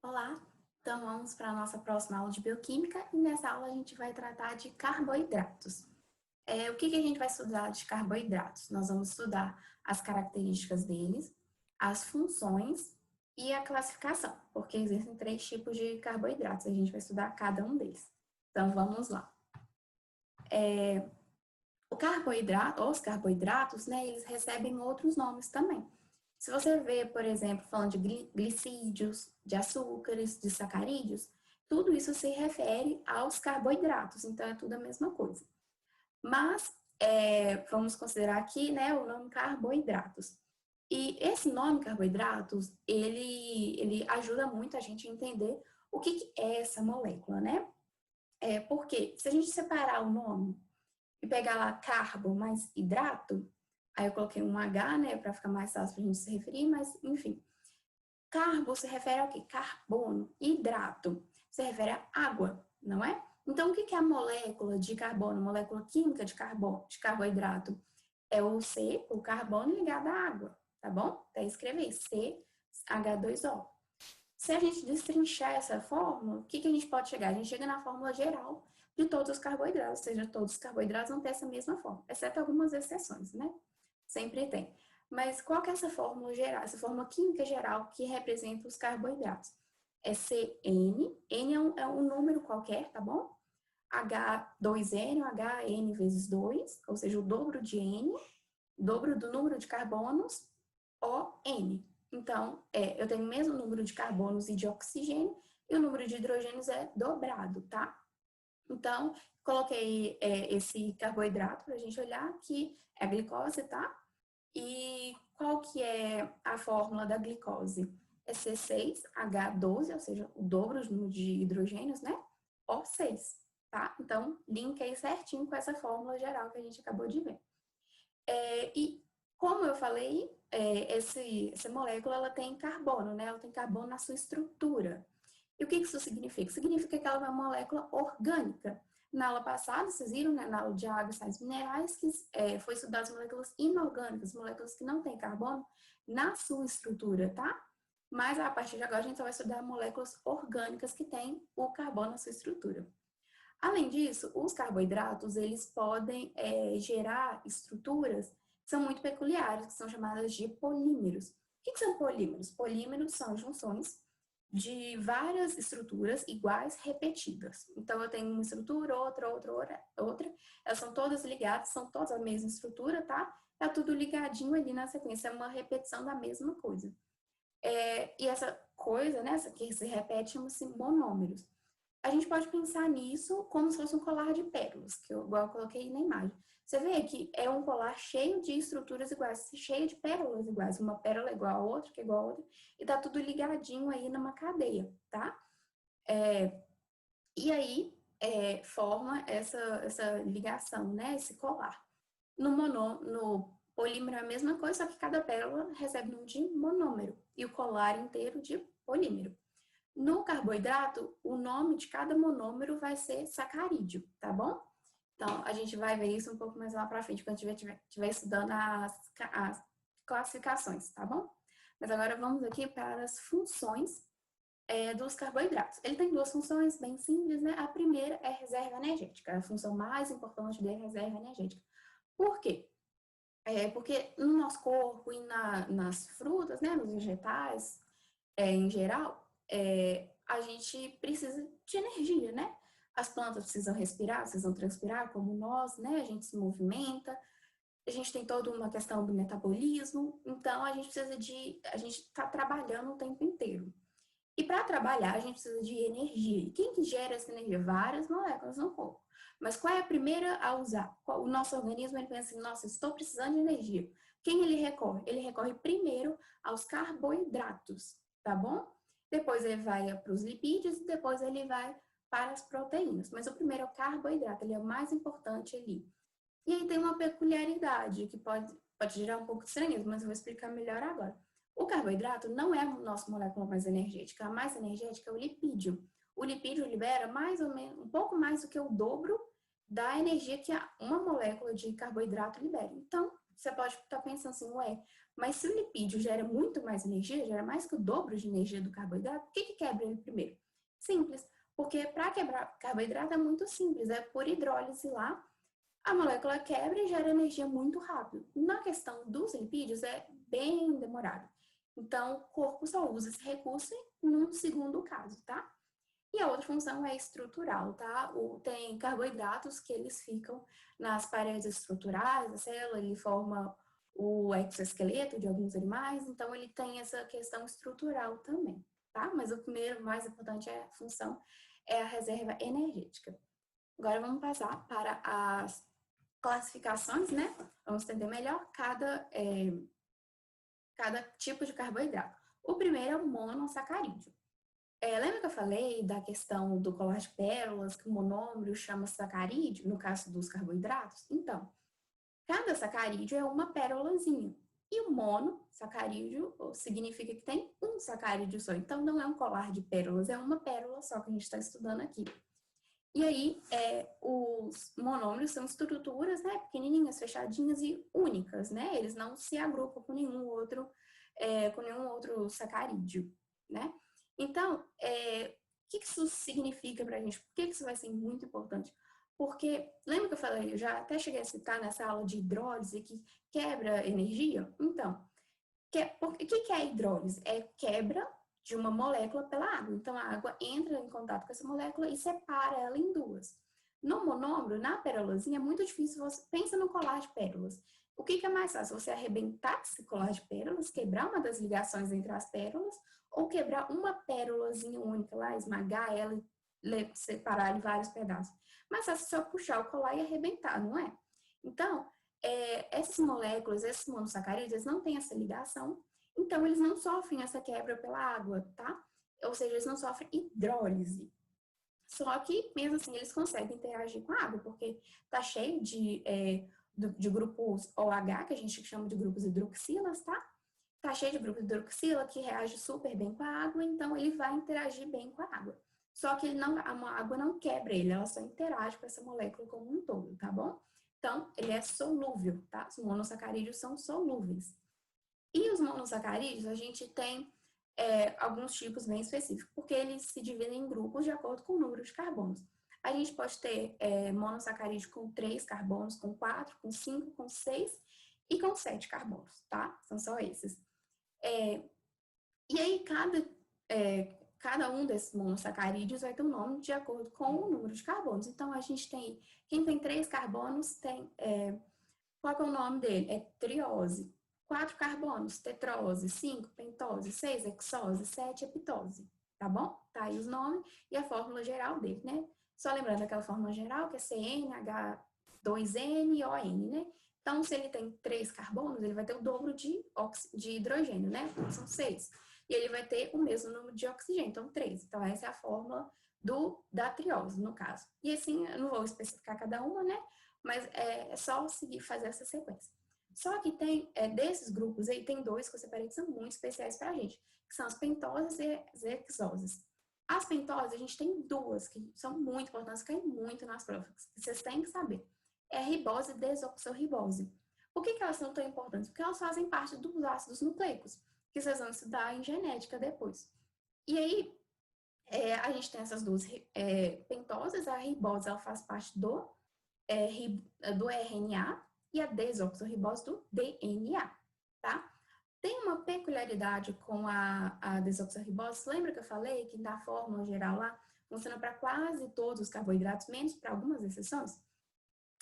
Olá, então vamos para a nossa próxima aula de bioquímica e nessa aula a gente vai tratar de carboidratos. O que a gente vai estudar de carboidratos? Nós vamos estudar as características deles, as funções e a classificação, porque existem 3 tipos de carboidratos, a gente vai estudar cada um deles. Então vamos lá. Os carboidratos, né, eles recebem outros nomes também. Se você vê, por exemplo, falando de glicídios, de açúcares, de sacarídeos, tudo isso se refere aos carboidratos, então é tudo a mesma coisa. Mas vamos considerar aqui, né, o nome carboidratos. E esse nome carboidratos, ele ajuda muito a gente a entender o que é essa molécula, né? Porque se a gente separar o nome e pegar lá carbo mais hidrato, aí eu coloquei um H, né, para ficar mais fácil para a gente se referir, mas enfim. Carbo se refere ao quê? Carbono. Hidrato se refere à água, não é? Então, o que é a molécula de carbono, molécula química de carboidrato? É o C, o carbono ligado à água, tá bom? Até escrever CH2O. Se a gente destrinchar essa fórmula, o que a gente pode chegar? A gente chega na fórmula geral de todos os carboidratos, ou seja, todos os carboidratos vão ter essa mesma fórmula, exceto algumas exceções, né? Sempre tem. Mas qual que é essa fórmula geral, essa fórmula química geral que representa os carboidratos? É CN, N é um número qualquer, tá bom? H2N, HN vezes 2, ou seja, o dobro de N, dobro do número de carbonos, ON. Então, eu tenho o mesmo número de carbonos e de oxigênio, e o número de hidrogênios é dobrado, tá? Então, coloquei esse carboidrato para a gente olhar, que é a glicose, tá? E qual que é a fórmula da glicose? É C6H12, ou seja, o dobro do número de hidrogênios, né? O6, tá? Então, link aí certinho com essa fórmula geral que a gente acabou de ver. E como eu falei, essa molécula ela tem carbono, né? Ela tem carbono na sua estrutura. E o que isso significa? Significa que ela é uma molécula orgânica. Na aula passada, vocês viram, né, na aula de água e sais minerais, que foi estudar as moléculas inorgânicas, moléculas que não têm carbono na sua estrutura, tá? Mas a partir de agora a gente só vai estudar moléculas orgânicas que têm o carbono na sua estrutura. Além disso, os carboidratos, eles podem gerar estruturas que são muito peculiares, que são chamadas de polímeros. O que são polímeros? Polímeros são junções de várias estruturas iguais repetidas. Então, eu tenho uma estrutura, outra. Elas são todas ligadas, são todas a mesma estrutura, tá? Tá tudo ligadinho ali na sequência, é uma repetição da mesma coisa. E essa coisa, né, essa que se repete, chama-se monômeros. A gente pode pensar nisso como se fosse um colar de pérolas, que igual eu coloquei na imagem. Você vê que é um colar cheio de estruturas iguais, cheio de pérolas iguais. Uma pérola é igual a outra, que é igual a outra, e tá tudo ligadinho aí numa cadeia, tá? E aí forma essa ligação, né? Esse colar. No polímero é a mesma coisa, só que cada pérola recebe um de monômero e o colar inteiro de polímero. No carboidrato, o nome de cada monômero vai ser sacarídeo, tá bom? Então, a gente vai ver isso um pouco mais lá pra frente, quando estiver estudando as classificações, tá bom? Mas agora vamos aqui para as funções dos carboidratos. Ele tem 2 funções bem simples, né? A primeira é reserva energética, a função mais importante dele é reserva energética. Por quê? Porque no nosso corpo e nas frutas, né, nos vegetais, em geral, a gente precisa de energia, né? As plantas precisam respirar, precisam transpirar, como nós, né? A gente se movimenta, a gente tem toda uma questão do metabolismo, então a gente está trabalhando o tempo inteiro. E para trabalhar, a gente precisa de energia. E quem que gera essa energia? Várias moléculas no corpo. Mas qual é a primeira a usar? O nosso organismo ele pensa assim, nossa, estou precisando de energia. Quem ele recorre? Ele recorre primeiro aos carboidratos, tá bom? Depois ele vai para os lipídios e depois ele vai para as proteínas. Mas o primeiro é o carboidrato, ele é o mais importante ali. E aí tem uma peculiaridade que pode gerar um pouco de estranheza, mas eu vou explicar melhor agora. O carboidrato não é a nossa molécula mais energética. A mais energética é o lipídio. O lipídio libera mais ou menos, um pouco mais do que o dobro da energia que uma molécula de carboidrato libera. Então, você pode estar pensando assim, ué, Mas se o lipídio gera muito mais energia, gera mais que o dobro de energia do carboidrato, por que quebra ele primeiro? Simples, porque para quebrar carboidrato é muito simples, é por hidrólise lá, a molécula quebra e gera energia muito rápido. Na questão dos lipídios é bem demorado. Então, o corpo só usa esse recurso num segundo caso, tá? E a outra função é estrutural, tá? Tem carboidratos que eles ficam nas paredes estruturais da célula, ele forma o exoesqueleto de alguns animais, então ele tem essa questão estrutural também, tá? Mas o primeiro, mais importante, é a função, é a reserva energética. Agora vamos passar para as classificações, né? Vamos entender melhor cada tipo de carboidrato. O primeiro é o monossacarídeo. Lembra que eu falei da questão do colar de pérolas, que o monômero chama sacarídeo, no caso dos carboidratos? Então, cada sacarídeo é uma pérolazinha. E o monossacarídeo significa que tem um sacarídeo só. Então, não é um colar de pérolas, é uma pérola só que a gente está estudando aqui. E aí, os monômeros são estruturas, né, pequenininhas, fechadinhas e únicas, né? Eles não se agrupam com nenhum outro sacarídeo, né? Então, o que isso significa para a gente? Por que isso vai ser muito importante? Porque, lembra que eu falei, eu já até cheguei a citar nessa aula de hidrólise que quebra energia? Então, o que é a hidrólise? É quebra de uma molécula pela água. Então, a água entra em contato com essa molécula e separa ela em duas. No monômero, na pérolazinha, é muito difícil. Você pensa no colar de pérolas. O que é mais fácil? Você arrebentar esse colar de pérolas, quebrar uma das ligações entre as pérolas, ou quebrar uma pérolazinha única lá, esmagar ela e separar em vários pedaços. Mas é só puxar o colar e arrebentar, não é? Então, essas moléculas, esses monossacarídeos, eles não têm essa ligação, então eles não sofrem essa quebra pela água, tá? Ou seja, eles não sofrem hidrólise. Só que, mesmo assim, eles conseguem interagir com a água, porque tá cheio de grupos OH, que a gente chama de grupos hidroxilas, tá? Tá cheio de grupos hidroxila que reage super bem com a água, então ele vai interagir bem com a água. Só que a água não quebra ele, ela só interage com essa molécula como um todo, tá bom? Então, ele é solúvel, tá? Os monossacarídeos são solúveis. E os monossacarídeos, a gente tem alguns tipos bem específicos, porque eles se dividem em grupos de acordo com o número de carbonos. A gente pode ter monossacarídeo com 3 carbonos, com 4, com 5, com 6 e com 7 carbonos, tá? São só esses. E aí, cada um desses monossacarídeos vai ter um nome de acordo com o número de carbonos. Então, a gente tem, quem tem 3 carbonos tem, qual é o nome dele? É triose. 4 carbonos, tetrose. 5, pentose. 6, hexose. 7, heptose. Tá bom? Tá aí os nomes e a fórmula geral dele, né? Só lembrando aquela fórmula geral que é CnH2nOn, né? Então, se ele tem 3 carbonos, ele vai ter o dobro de hidrogênio, né? Então, são 6. E ele vai ter o mesmo número de oxigênio, então 3. Então, essa é a fórmula da triose, no caso. E assim, eu não vou especificar cada uma, né? Mas é só seguir fazer essa sequência. Só que tem, desses grupos aí, tem 2 que eu separei que são muito especiais para a gente, que são as pentoses e as hexoses. As pentoses, a gente tem 2 que são muito importantes, caem muito nas provas, que vocês têm que saber. É a ribose e desoxirribose. Por que elas são tão importantes? Porque elas fazem parte dos ácidos nucleicos, que vocês vão estudar em genética depois. E aí, a gente tem essas 2 pentoses, a ribose ela faz parte do RNA e a desoxirribose do DNA, tá? Tem uma peculiaridade com a desoxirribose. Lembra que eu falei que na fórmula geral lá funciona para quase todos os carboidratos, menos para algumas exceções?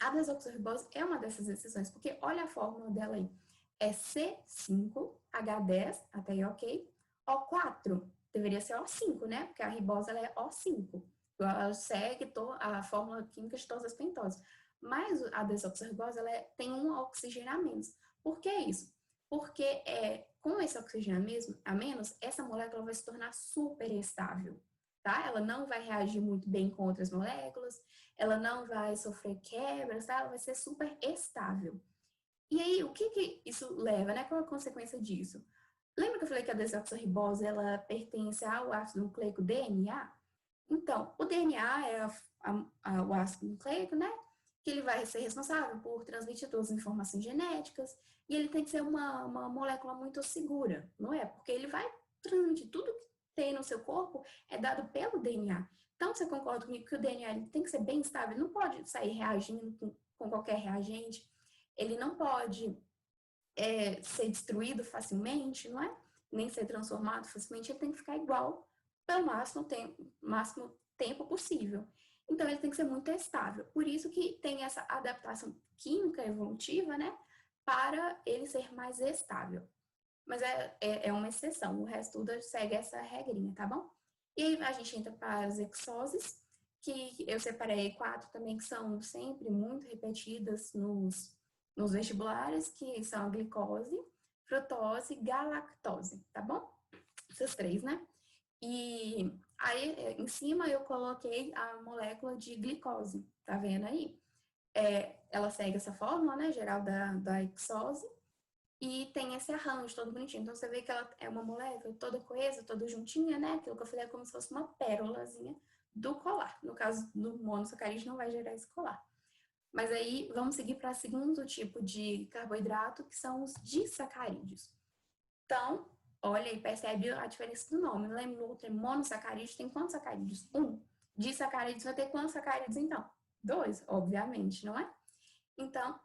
A desoxirribose é uma dessas exceções, porque olha a fórmula dela aí. É C5H10, até aí ok, O4. Deveria ser O5, né? Porque a ribose ela é O5. Ela segue a fórmula química de todas as pentoses. Mas a desoxirribose ela tem um oxigênio a menos. Por que isso? Porque com esse oxigênio a menos, essa molécula vai se tornar super estável. Tá? Ela não vai reagir muito bem com outras moléculas, ela não vai sofrer quebras, tá? Ela vai ser super estável. E aí, o que isso leva, né? Qual a consequência disso? Lembra que eu falei que a desoxirribose, ela pertence ao ácido nucleico DNA? Então, o DNA é o ácido nucleico, né? que ele vai ser responsável por transmitir todas as informações genéticas, e ele tem que ser uma molécula muito segura, não é? Porque ele vai transmitir tudo que tem no seu corpo, é dado pelo DNA. Então, você concorda comigo que o DNA ele tem que ser bem estável, não pode sair reagindo com qualquer reagente, ele não pode ser destruído facilmente, não é? Nem ser transformado facilmente, ele tem que ficar igual pelo máximo tempo possível. Então, ele tem que ser muito estável. Por isso que tem essa adaptação química evolutiva, né? Para ele ser mais estável. Mas é uma exceção, o resto tudo segue essa regrinha, tá bom? E aí a gente entra para as hexoses, que eu separei 4 também, que são sempre muito repetidas nos vestibulares, que são a glicose, frutose, galactose, tá bom? Essas 3, né? E aí, em cima, eu coloquei a molécula de glicose, tá vendo aí? Ela segue essa fórmula, né, geral da hexose, e tem esse arranjo todo bonitinho. Então, você vê que ela é uma molécula toda coesa, toda juntinha, né? Aquilo que eu falei é como se fosse uma pérolazinha do colar. No caso do monossacarídeo, não vai gerar esse colar. Mas aí, vamos seguir para o segundo tipo de carboidrato, que são os disacarídeos. Então, olha e percebe a diferença do nome. Lembra, no outro é monossacarídeo, tem quantos sacarídeos? 1. Disacarídeos vai ter quantos sacarídeos, então? 2, obviamente, não é? Então,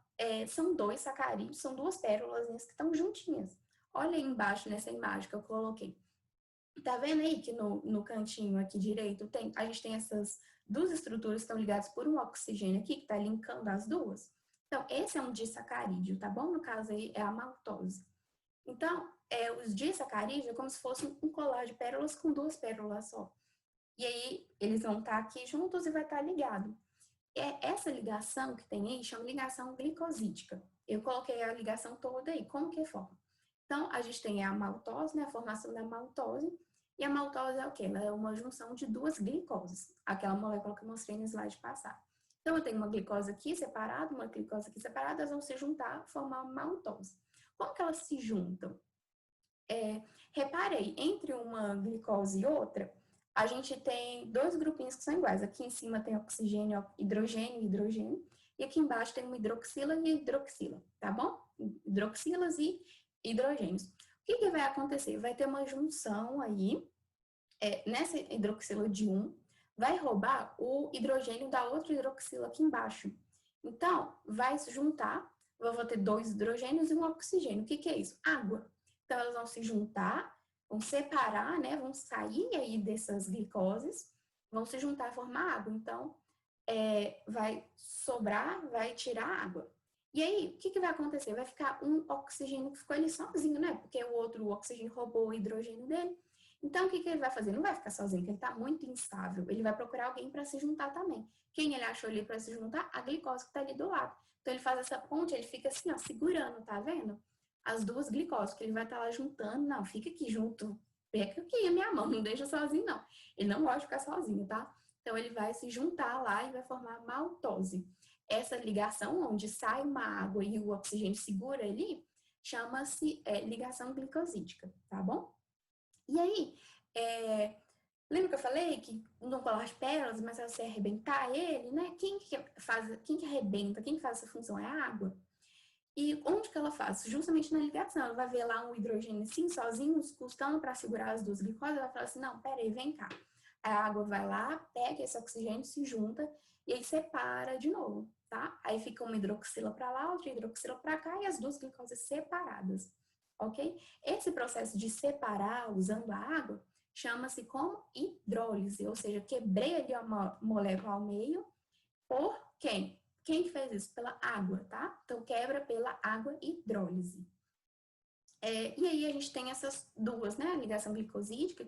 são 2 sacarídeos, são 2 pérolas que estão juntinhas. Olha aí embaixo nessa imagem que eu coloquei. Tá vendo aí que no cantinho aqui direito a gente tem essas 2 estruturas que estão ligadas por um oxigênio aqui, que está linkando as duas? Então, esse é um disacarídeo, tá bom? No caso aí é a maltose. Então, os disacarídeos é como se fosse um colar de pérolas com 2 pérolas só. E aí, eles vão estar aqui juntos e vai estar ligado. Essa ligação que tem aí chama ligação glicosídica. Eu coloquei a ligação toda aí. Como que forma? Então, a gente tem a maltose, né, a formação da maltose. E a maltose é o quê? Ela é uma junção de 2 glicoses. Aquela molécula que eu mostrei no slide passado. Então, eu tenho uma glicose aqui separada, uma glicose aqui separada, elas vão se juntar, formar uma maltose. Como que elas se juntam? Reparei, entre uma glicose e outra, a gente tem 2 grupinhos que são iguais. Aqui em cima tem oxigênio, hidrogênio e hidrogênio. E aqui embaixo tem uma hidroxila e hidroxila, tá bom? Hidroxilas e hidrogênios. O que vai acontecer? Vai ter uma junção aí, nessa hidroxila de um, vai roubar o hidrogênio da outra hidroxila aqui embaixo. Então, vai se juntar, eu vou ter 2 hidrogênios e um oxigênio. O que é isso? Água. Então, elas vão se juntar, vão separar, né? Vão sair aí dessas glicoses, vão se juntar e formar água. Então, vai sobrar, vai tirar água. E aí, o que vai acontecer? Vai ficar um oxigênio que ficou ali sozinho, né? Porque o outro oxigênio roubou o hidrogênio dele. Então, o que ele vai fazer? Não vai ficar sozinho, porque ele está muito instável. Ele vai procurar alguém para se juntar também. Quem ele achou ali para se juntar? A glicose que está ali do lado. Então, ele faz essa ponte, ele fica assim, ó, segurando, tá vendo? As 2 glicoses, que ele vai estar lá juntando. Não, fica aqui junto. Pega aqui a minha mão, não deixa sozinho, não. Ele não gosta de ficar sozinho, tá? Então, ele vai se juntar lá e vai formar maltose. Essa ligação, onde sai uma água e o oxigênio segura ali, chama-se ligação glicosídica, tá bom? E aí, lembra que eu falei que no colar de pérolas, mas se você arrebentar ele, né? Quem que arrebenta, quem que faz essa função é a água. E onde que ela faz? Justamente na ligação. Ela vai ver lá um hidrogênio assim, sozinho, custando para segurar as 2 glicoses. Ela fala assim, não, peraí, vem cá. A água vai lá, pega esse oxigênio, se junta e aí separa de novo, tá? Aí fica uma hidroxila para lá, outra hidroxila para cá e as 2 glicoses separadas, ok? Esse processo de separar usando a água chama-se como hidrólise, ou seja, quebrei ali uma molécula ao meio por quem? Quem fez isso? Pela água, tá? Então, quebra pela água hidrólise. E aí a gente tem essas 2, né? A ligação glicosídica,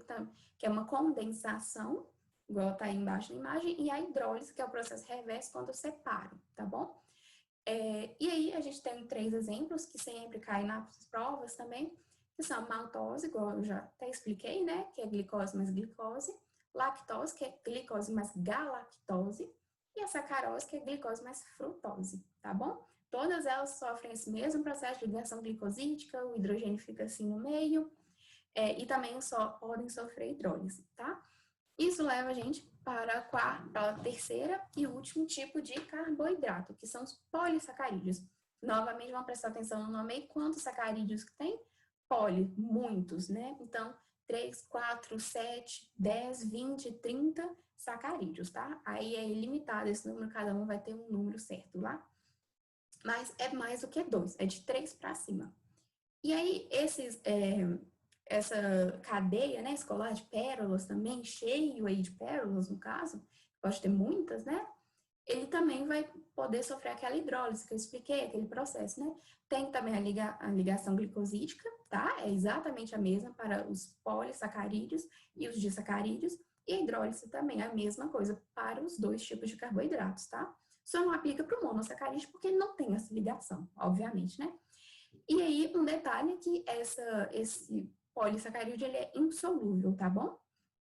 que é uma condensação, igual tá aí embaixo na imagem, e a hidrólise, que é o processo reverso quando eu separo, tá bom? E aí a gente tem 3 exemplos que sempre caem nas provas também, que são a maltose, igual eu já até expliquei, né? Que é glicose mais glicose, lactose, que é glicose mais galactose, e a sacarose, que é glicose mais frutose, tá bom? Todas elas sofrem esse mesmo processo de ligação glicosídica, o hidrogênio fica assim no meio, e também só podem sofrer hidrólise, tá? Isso leva a gente para a terceira e último tipo de carboidrato, que são os polissacarídeos. Novamente, vamos prestar atenção no nome aí, quantos sacarídeos que tem? Poli, muitos, né? Então, 3, 4, 7, 10, 20, 30 sacarídeos, tá? Aí é ilimitado esse número, cada um vai ter um número certo lá. Mas é mais do que 2, é de 3 para cima. E aí, essa cadeia, né, escolar de pérolas também, cheio aí de pérolas, no caso, pode ter muitas, né? Ele também vai poder sofrer aquela hidrólise que eu expliquei, aquele processo, né? Tem também a ligação glicosídica, tá? É exatamente a mesma para os polissacarídeos e os disacarídeos, e a hidrólise também é a mesma coisa para os dois tipos de carboidratos, tá? Só não aplica para o monossacarídeo porque ele não tem essa ligação, obviamente, né? E aí, um detalhe é que esse polissacarídeo ele é insolúvel, tá bom?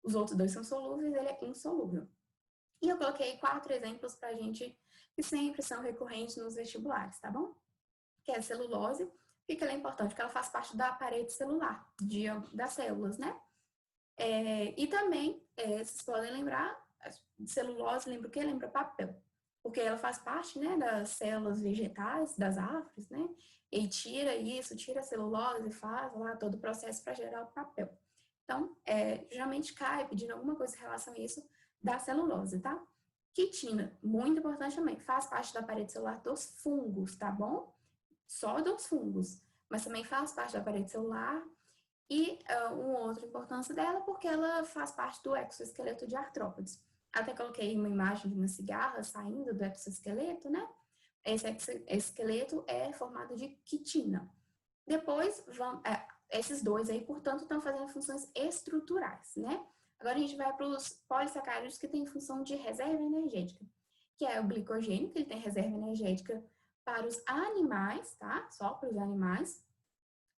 Os outros dois são solúveis, ele é insolúvel. E eu coloquei 4 exemplos pra gente que sempre são recorrentes nos vestibulares, tá bom? Que é a celulose. Por que ela é importante? Porque ela faz parte da parede celular, das células, né? E também, vocês podem lembrar, celulose lembra o quê? Lembra papel. Porque ela faz parte, né, das células vegetais, das árvores, né? E tira isso, tira a celulose, faz lá todo o processo para gerar o papel. Então, geralmente cai pedindo alguma coisa em relação a isso da celulose, tá? Quitina, muito importante também, faz parte da parede celular dos fungos, tá bom? Só dos fungos, mas também faz parte da parede celular. E uma outra importância dela, porque ela faz parte do exoesqueleto de artrópodes. Até coloquei uma imagem de uma cigarra saindo do exoesqueleto, né? Esse esqueleto é formado de quitina. Depois, esses dois aí, portanto, estão fazendo funções estruturais, né? Agora a gente vai para os polissacarídeos que têm função de reserva energética, que é o glicogênio, que ele tem reserva energética para os animais, tá? Só para os animais.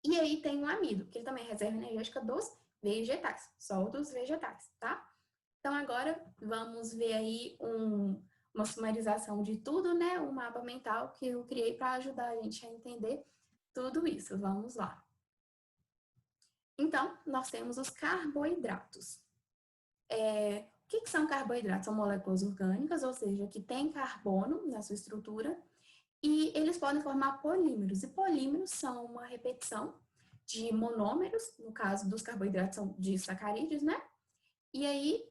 E aí tem o amido, que ele também é reserva energética dos vegetais, só dos vegetais, tá? Então agora vamos ver aí uma sumarização de tudo, né? Um mapa mental que eu criei para ajudar a gente a entender tudo isso. Vamos lá. Então, nós temos os carboidratos. O que são carboidratos? São moléculas orgânicas, ou seja, que têm carbono na sua estrutura, e eles podem formar polímeros. E polímeros são uma repetição de monômeros, no caso dos carboidratos são de sacarídeos, né? E aí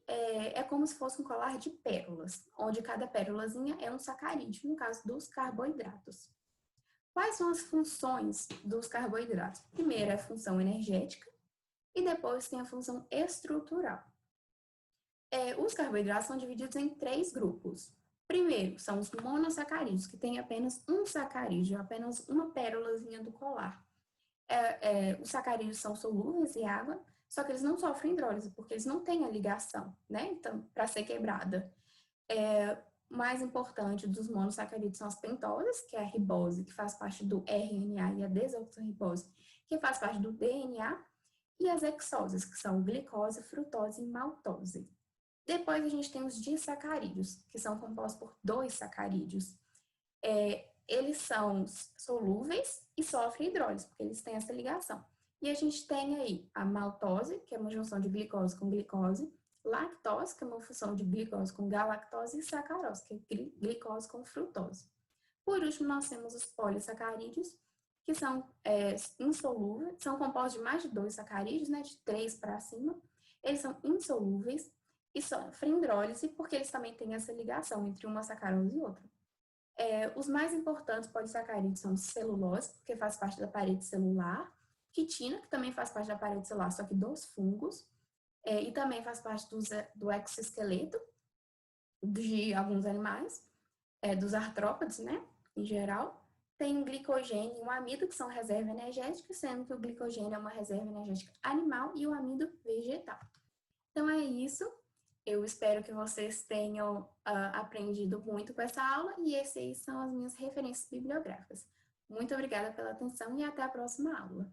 é como se fosse um colar de pérolas, onde cada pérolazinha é um sacarídeo, no caso dos carboidratos. Quais são as funções dos carboidratos? Primeiro é a função energética e depois tem a função estrutural. Os carboidratos são divididos em 3 grupos. Primeiro, são os monossacarídeos, que têm apenas um sacarídeo, apenas uma pérolazinha do colar. Os sacarídeos são solúveis em água, só que eles não sofrem hidrólise, porque eles não têm a ligação, né? Então, para ser quebrada. O mais importante dos monossacarídeos são as pentosas, que é a ribose, que faz parte do RNA, e a desoxirribose, que faz parte do DNA, e as hexoses, que são glicose, frutose e maltose. Depois a gente tem os disacarídeos, que são compostos por 2 sacarídeos. Eles são solúveis e sofrem hidrólise, porque eles têm essa ligação. E a gente tem aí a maltose, que é uma junção de glicose com glicose, lactose, que é uma função de glicose com galactose, e sacarose, que é glicose com frutose. Por último, nós temos os polissacarídeos, que são insolúveis, são compostos de mais de 2 sacarídeos, né, de 3 para cima. Eles são insolúveis e sofrem hidrólise, porque eles também têm essa ligação entre uma sacarose e outra. Os mais importantes polissacarídeos são celulose, porque faz parte da parede celular, quitina, que também faz parte da parede celular, só que dos fungos, e também faz parte do exoesqueleto de alguns animais, dos artrópodes, né, em geral. Tem o glicogênio e o amido, que são reserva energética, sendo que o glicogênio é uma reserva energética animal e o amido vegetal. Então é isso. Eu espero que vocês tenham aprendido muito com essa aula e essas são as minhas referências bibliográficas. Muito obrigada pela atenção e até a próxima aula.